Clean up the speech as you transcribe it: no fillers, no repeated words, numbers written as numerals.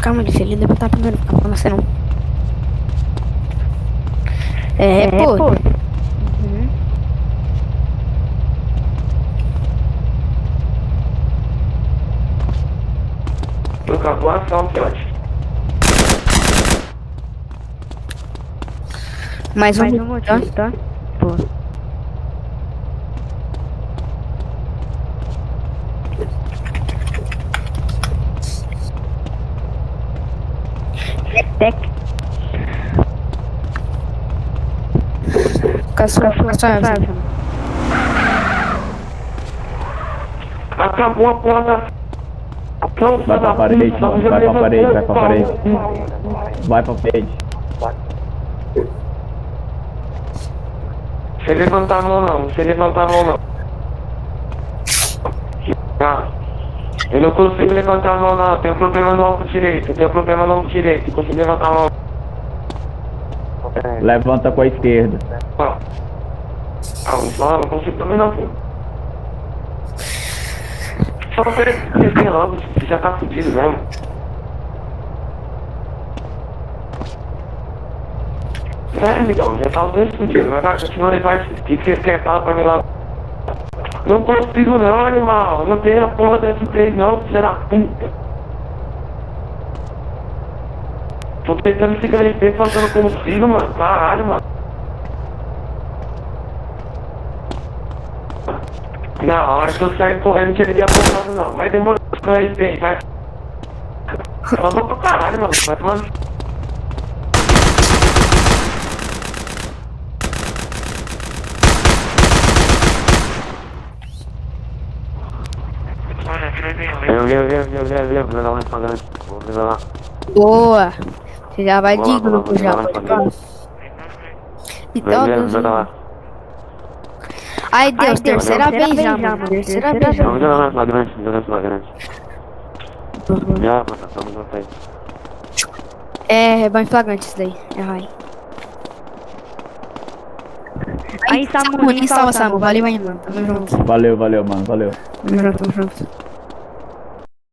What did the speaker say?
Calma, deixa ele levantar primeiro. Calma, você não. Pô. Uhum. Acabou a ação, Piote. Mais Mais um um motivo, motivo, tá? Pô. Tec. Caçoar, Acabou a porra da... Vai pra parede, mano. Vai pra parede, vai pra parede. Vai pra parede. Se levantar a mão não, se levantar a mão não. Ah, eu não consigo levantar a mão não, tenho problema no ombro direito, tenho problema no ombro direito, consigo levantar a mão. Levanta com a esquerda. Não consigo também não. Só oferecer logo, você já tá fudido mesmo. Amigão, já tá os dois fudidos, mas cara, senão ele vai esquentar pra mim lá. Não consigo não, animal, não tem a porra desse três não, será puta. Tô tentando se garantir, só que eu não consigo, mano, caralho, mano. Na hora que eu sair correndo, não teria porrada não, vai demorar pra ele bem, vai. Eu vou pra caralho, mano, vai tomando. Eu vou dar uma enfadante, vou ver lá. Boa. Você já vai de grupo já. Então, Deus. Ai, Deus, terceira vez já, mano. Terceira vez já. Vamos jogar mais flagrante, jogando flagrante. Já, mano, estamos no frente. É bem flagrante isso daí. É raio. Aí, Samu, salva, Samu. Valeu aí, mano. Tamo junto. Valeu, mano. Valeu. Tamo junto.